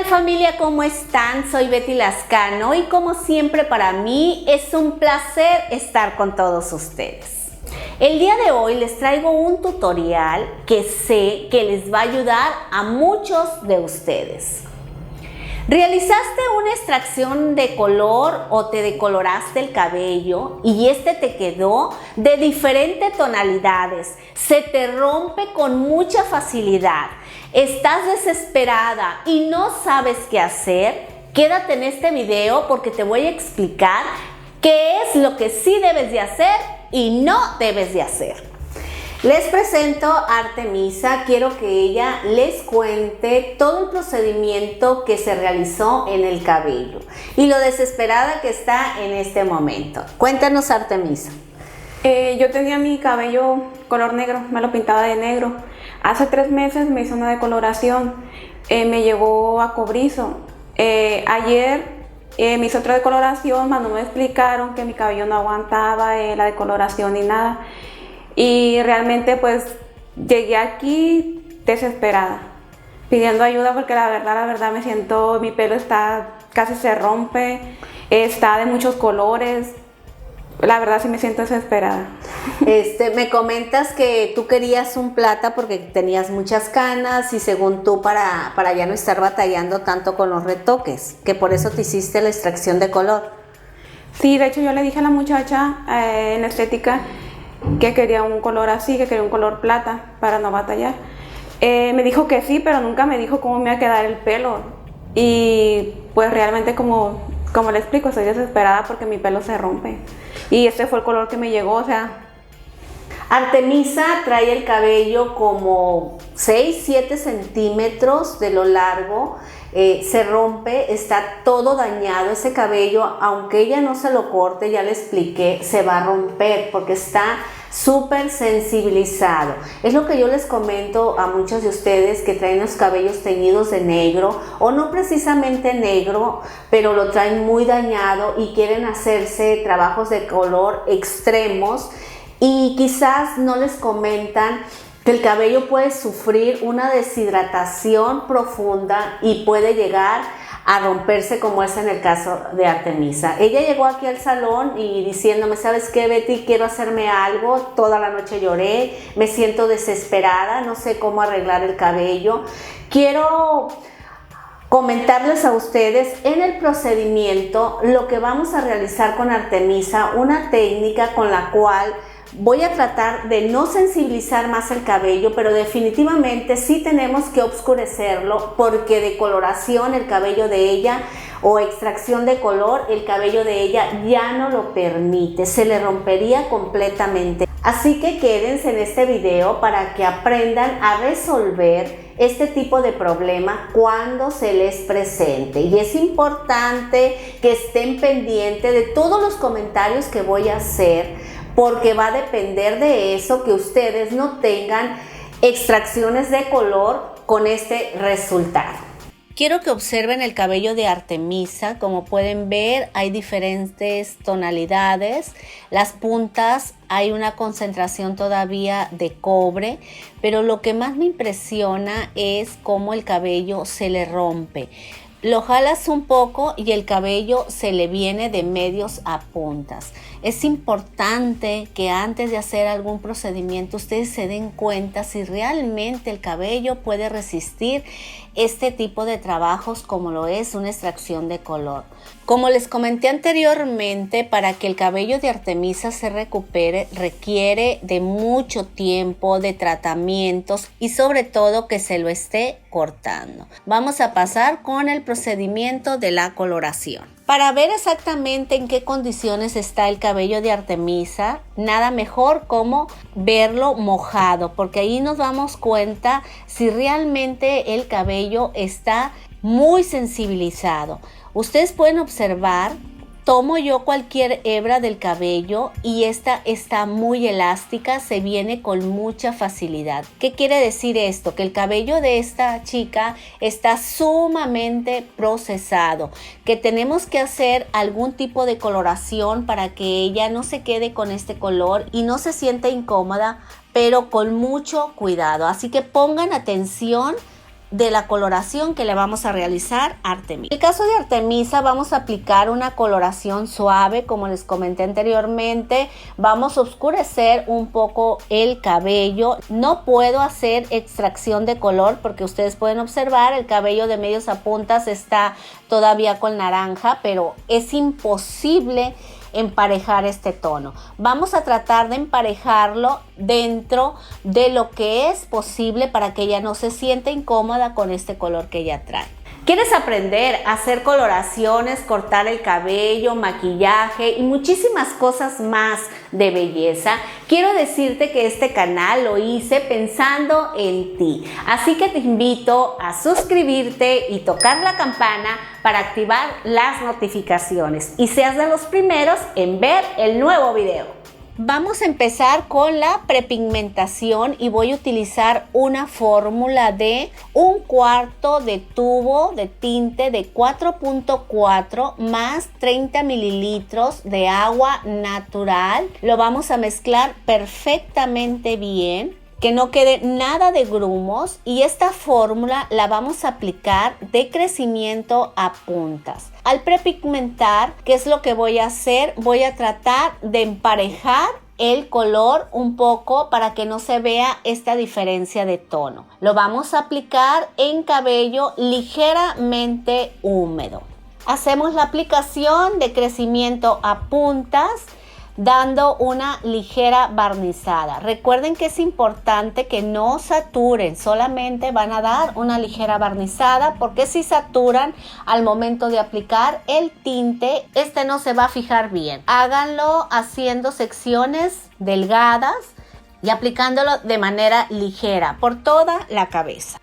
Familia, ¿cómo están? Soy Betty Lascano y como siempre para mí es un placer estar con todos ustedes. El día de hoy les traigo un tutorial que sé que les va a ayudar a muchos de ustedes. ¿Realizaste una extracción de color o te decoloraste el cabello y este te quedó de diferentes tonalidades? Se te rompe con mucha facilidad. ¿Estás desesperada y no sabes qué hacer? Quédate en este video porque te voy a explicar qué es lo que sí debes de hacer y no debes de hacer. Les presento a Artemisa. Quiero que ella les cuente todo el procedimiento que se realizó en el cabello y lo desesperada que está en este momento. Cuéntanos, Artemisa. Yo tenía mi cabello color negro, me lo pintaba de negro. Hace 3 meses me hizo una decoloración, me llegó a cobrizo. Ayer me hizo otra decoloración, mas no me explicaron que mi cabello no aguantaba la decoloración ni nada. Y realmente pues llegué aquí desesperada, pidiendo ayuda porque la verdad me siento, mi pelo casi se rompe, está de muchos colores. La verdad sí me siento desesperada. Me comentas que tú querías un plata porque tenías muchas canas y según tú para ya no estar batallando tanto con los retoques, que por eso te hiciste la extracción de color. Sí, de hecho yo le dije a la muchacha en estética que quería un color así, que quería un color plata para no batallar. Me dijo que sí, pero nunca me dijo cómo me iba a quedar el pelo. Y pues realmente como le explico, estoy desesperada porque mi pelo se rompe. Y este fue el color que me llegó, o sea. Artemisa trae el cabello como 6-7 centímetros de lo largo, se rompe, está todo dañado ese cabello, aunque ella no se lo corte, ya le expliqué, se va a romper porque está súper sensibilizado. Es lo que yo les comento a muchos de ustedes que traen los cabellos teñidos de negro o no precisamente negro, pero lo traen muy dañado y quieren hacerse trabajos de color extremos y quizás no les comentan que el cabello puede sufrir una deshidratación profunda y puede llegar a romperse, como es en el caso de Artemisa. Ella llegó aquí al salón y diciéndome, ¿sabes qué, Betty? Quiero hacerme algo, toda la noche lloré, me siento desesperada, no sé cómo arreglar el cabello. Quiero comentarles a ustedes en el procedimiento lo que vamos a realizar con Artemisa, una técnica con la cual voy a tratar de no sensibilizar más el cabello, pero definitivamente sí tenemos que oscurecerlo porque decoloración el cabello de ella o extracción de color el cabello de ella ya no lo permite, se le rompería completamente. Así que quédense en este video para que aprendan a resolver este tipo de problema cuando se les presente. Y es importante que estén pendientes de todos los comentarios que voy a hacer porque va a depender de eso que ustedes no tengan extracciones de color con este resultado. Quiero que observen el cabello de Artemisa. Como pueden ver, hay diferentes tonalidades. Las puntas hay una concentración todavía de cobre, pero lo que más me impresiona es cómo el cabello se le rompe. Lo jalas un poco y el cabello se le viene de medios a puntas. Es importante que antes de hacer algún procedimiento ustedes se den cuenta si realmente el cabello puede resistir este tipo de trabajos como lo es una extracción de color. Como les comenté anteriormente, para que el cabello de Artemisa se recupere requiere de mucho tiempo, de tratamientos y sobre todo que se lo esté cortando. Vamos a pasar con el procedimiento de la coloración. Para ver exactamente en qué condiciones está el cabello de Artemisa, nada mejor como verlo mojado, porque ahí nos damos cuenta si realmente el cabello está muy sensibilizado. Ustedes pueden observar, tomo yo cualquier hebra del cabello y esta está muy elástica, se viene con mucha facilidad. ¿Qué quiere decir esto? Que el cabello de esta chica está sumamente procesado, que tenemos que hacer algún tipo de coloración para que ella no se quede con este color y no se sienta incómoda, pero con mucho cuidado. Así que pongan atención de la coloración que le vamos a realizar a Artemisa. En el caso de Artemisa vamos a aplicar una coloración suave, como les comenté anteriormente. Vamos a oscurecer un poco el cabello. No puedo hacer extracción de color porque ustedes pueden observar el cabello de medios a puntas está todavía con naranja, pero es imposible emparejar este tono. Vamos a tratar de emparejarlo dentro de lo que es posible para que ella no se sienta incómoda con este color que ella trae. ¿Quieres aprender a hacer coloraciones, cortar el cabello, maquillaje y muchísimas cosas más de belleza? Quiero decirte que este canal lo hice pensando en ti. Así que te invito a suscribirte y tocar la campana para activar las notificaciones y seas de los primeros en ver el nuevo video. Vamos a empezar con la prepigmentación y voy a utilizar una fórmula de 1/4 de tubo de tinte de 4.4 más 30 mililitros de agua natural. Lo vamos a mezclar perfectamente bien, que no quede nada de grumos, y esta fórmula la vamos a aplicar de crecimiento a puntas. Al prepigmentar, ¿qué es lo que voy a hacer? Voy a tratar de emparejar el color un poco para que no se vea esta diferencia de tono. Lo vamos a aplicar en cabello ligeramente húmedo. Hacemos la aplicación de crecimiento a puntas, dando una ligera barnizada. Recuerden que es importante que no saturen, solamente van a dar una ligera barnizada, porque si saturan al momento de aplicar el tinte, este no se va a fijar bien. Háganlo haciendo secciones delgadas y aplicándolo de manera ligera por toda la cabeza.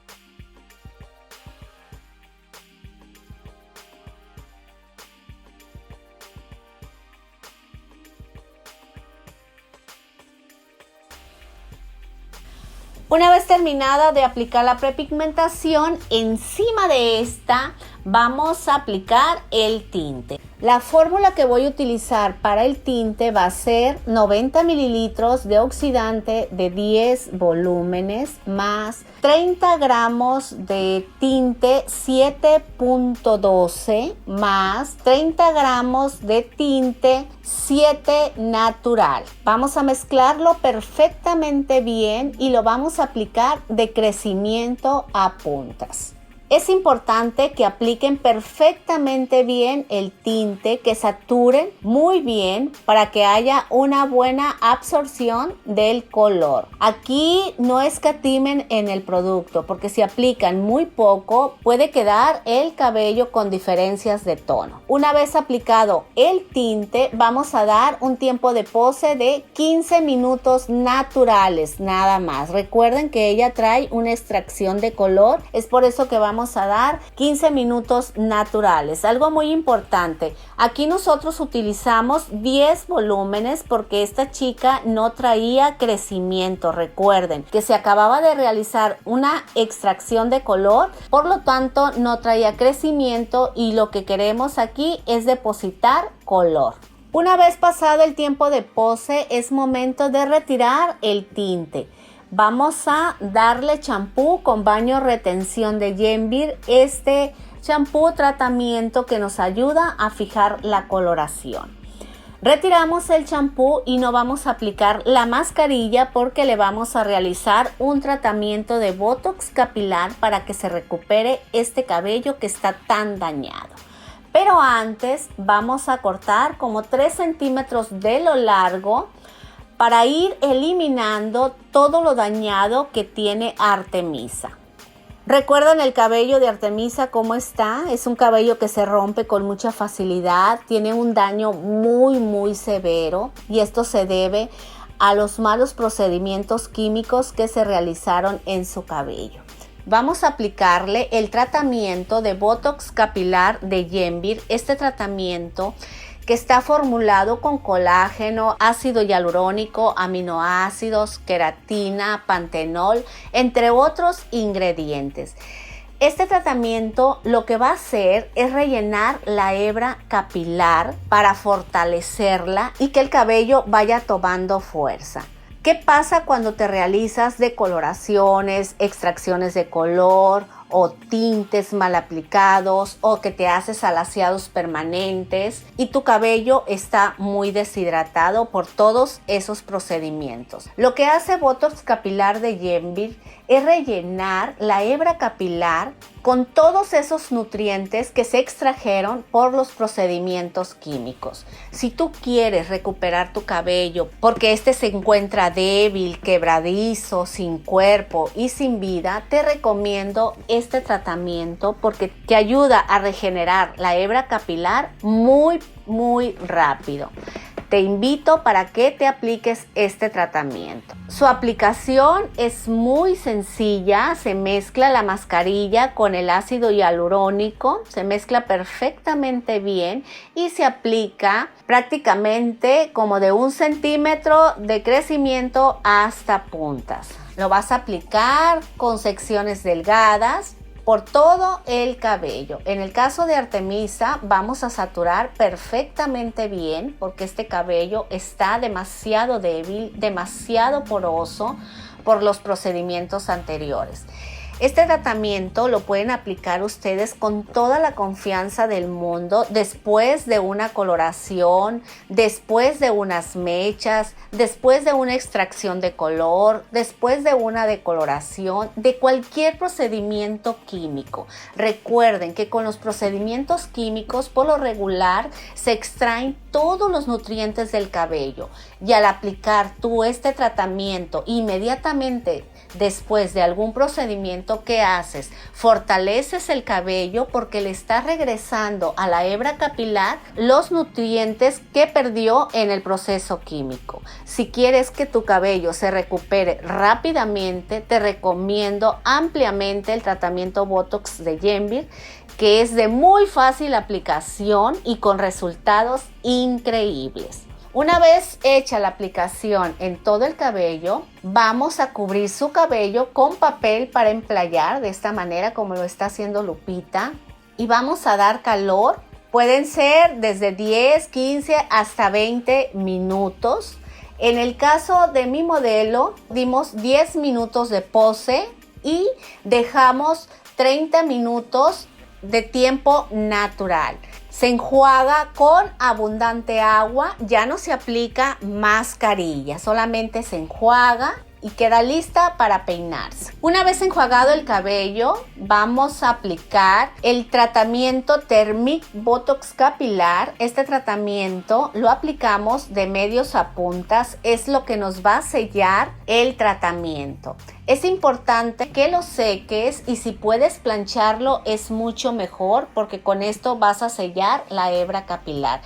Una vez terminada de aplicar la prepigmentación, encima de esta vamos a aplicar el tinte. La fórmula que voy a utilizar para el tinte va a ser 90 mililitros de oxidante de 10 volúmenes más 30 gramos de tinte 7.12 más 30 gramos de tinte 7 natural. Vamos a mezclarlo perfectamente bien y lo vamos a aplicar de crecimiento a puntas. Es importante que apliquen perfectamente bien el tinte, que saturen muy bien para que haya una buena absorción del color. Aquí no escatimen en el producto, porque si aplican muy poco puede quedar el cabello con diferencias de tono. Una vez aplicado el tinte, vamos a dar un tiempo de pose de 15 minutos naturales, nada más. Recuerden que ella trae una extracción de color, es por eso que vamos a dar 15 minutos naturales. Algo muy importante, aquí nosotros utilizamos 10 volúmenes porque esta chica no traía crecimiento. Recuerden que se acababa de realizar una extracción de color, por lo tanto no traía crecimiento, y lo que queremos aquí es depositar color. Una vez pasado el tiempo de pose, es momento de retirar el tinte. Vamos a darle champú con baño retención de Yenvir. Este champú tratamiento que nos ayuda a fijar la coloración. Retiramos el champú y no vamos a aplicar la mascarilla porque le vamos a realizar un tratamiento de botox capilar para que se recupere este cabello que está tan dañado. Pero antes vamos a cortar como 3 centímetros de lo largo para ir eliminando todo lo dañado que tiene Artemisa. ¿Recuerdan el cabello de Artemisa cómo está? Es un cabello que se rompe con mucha facilidad, tiene un daño muy severo, y esto se debe a los malos procedimientos químicos que se realizaron en su cabello. Vamos a aplicarle el tratamiento de botox capilar de Yenvir. Este tratamiento que está formulado con colágeno, ácido hialurónico, aminoácidos, queratina, pantenol, entre otros ingredientes. Este tratamiento lo que va a hacer es rellenar la hebra capilar para fortalecerla y que el cabello vaya tomando fuerza. ¿Qué pasa cuando te realizas decoloraciones, extracciones de color o tintes mal aplicados o que te haces alaciados permanentes y tu cabello está muy deshidratado por todos esos procedimientos. Lo que hace Botox capilar de Yenvir es rellenar la hebra capilar con todos esos nutrientes que se extrajeron por los procedimientos químicos. Si tú quieres recuperar tu cabello porque este se encuentra débil, quebradizo, sin cuerpo y sin vida, te recomiendo este tratamiento porque te ayuda a regenerar la hebra capilar muy rápido. Te invito para que te apliques este tratamiento. Su aplicación es muy sencilla, se mezcla la mascarilla con el ácido hialurónico, se mezcla perfectamente bien y se aplica prácticamente como de 1 centímetro de crecimiento hasta puntas. Lo vas a aplicar con secciones delgadas por todo el cabello. En el caso de Artemisa vamos a saturar perfectamente bien porque este cabello está demasiado débil, demasiado poroso por los procedimientos anteriores. Este tratamiento lo pueden aplicar ustedes con toda la confianza del mundo después de una coloración, después de unas mechas, después de una extracción de color, después de una decoloración, de cualquier procedimiento químico. Recuerden que con los procedimientos químicos por lo regular se extraen todos los nutrientes del cabello y al aplicar tú este tratamiento inmediatamente después de algún procedimiento que haces, fortaleces el cabello porque le estás regresando a la hebra capilar los nutrientes que perdió en el proceso químico. Si quieres que tu cabello se recupere rápidamente, te recomiendo ampliamente el tratamiento Botox de Yenvir, que es de muy fácil aplicación y con resultados increíbles. Una vez hecha la aplicación en todo el cabello, vamos a cubrir su cabello con papel para emplayar, de esta manera como lo está haciendo Lupita, y vamos a dar calor. Pueden ser desde 10, 15 hasta 20 minutos. En el caso de mi modelo, dimos 10 minutos de pose y dejamos 30 minutos de tiempo natural. Se enjuaga con abundante agua, ya no se aplica mascarilla, solamente se enjuaga y queda lista para peinarse. Una vez enjuagado el cabello, vamos a aplicar el tratamiento Thermic Botox capilar. Este tratamiento lo aplicamos de medios a puntas, es lo que nos va a sellar el tratamiento. Es importante que lo seques y si puedes plancharlo es mucho mejor porque con esto vas a sellar la hebra capilar.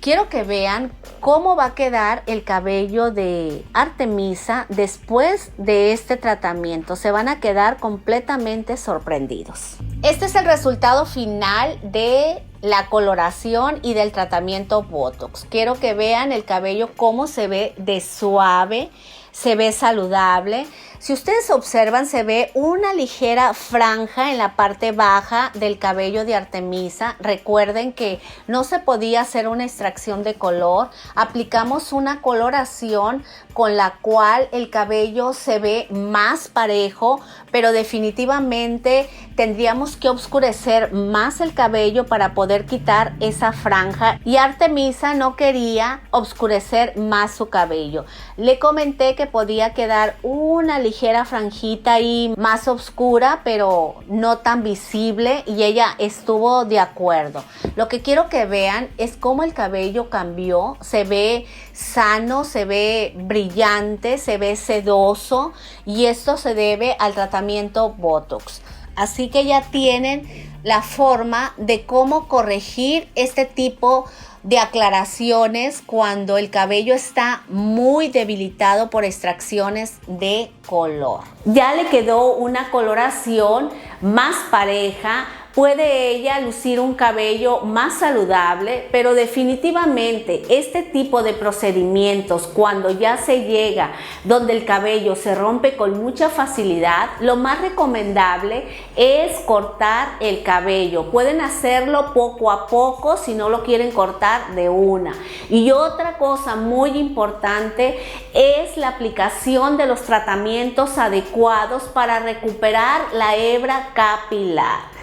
Quiero que vean cómo va a quedar el cabello de Artemisa después de este tratamiento. Se van a quedar completamente sorprendidos. Este es el resultado final de la coloración y del tratamiento Botox. Quiero que vean el cabello cómo se ve de suave, se ve saludable. Si ustedes observan, se ve una ligera franja en la parte baja del cabello de Artemisa. Recuerden que no se podía hacer una extracción de color. Aplicamos una coloración con la cual el cabello se ve más parejo, pero definitivamente tendríamos que oscurecer más el cabello para poder quitar esa franja y Artemisa no quería oscurecer más su cabello. Le comenté que podía quedar una ligera franjita ahí más oscura, pero no tan visible, y ella estuvo de acuerdo. Lo que quiero que vean es cómo el cabello cambió, se ve sano, se ve brillante, se ve sedoso, y esto se debe al tratamiento Botox. Así que ya tienen la forma de cómo corregir este tipo de aclaraciones cuando el cabello está muy debilitado por extracciones de color. Ya le quedó una coloración más pareja, puede ella lucir un cabello más saludable, pero definitivamente este tipo de procedimientos, cuando ya se llega donde el cabello se rompe con mucha facilidad, lo más recomendable es cortar el cabello. Pueden hacerlo poco a poco si no lo quieren cortar de una. Y otra cosa muy importante es la aplicación de los tratamientos adecuados para recuperar la hebra capilar.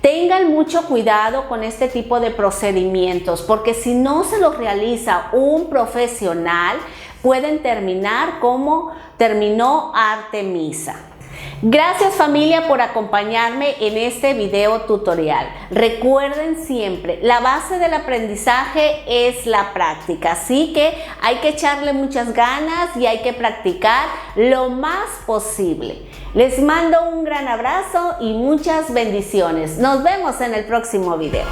Tengan mucho cuidado con este tipo de procedimientos, porque si no se los realiza un profesional, pueden terminar como terminó Artemisa. Gracias familia por acompañarme en este video tutorial. Recuerden siempre, la base del aprendizaje es la práctica, así que hay que echarle muchas ganas y hay que practicar lo más posible. Les mando un gran abrazo y muchas bendiciones. Nos vemos en el próximo video.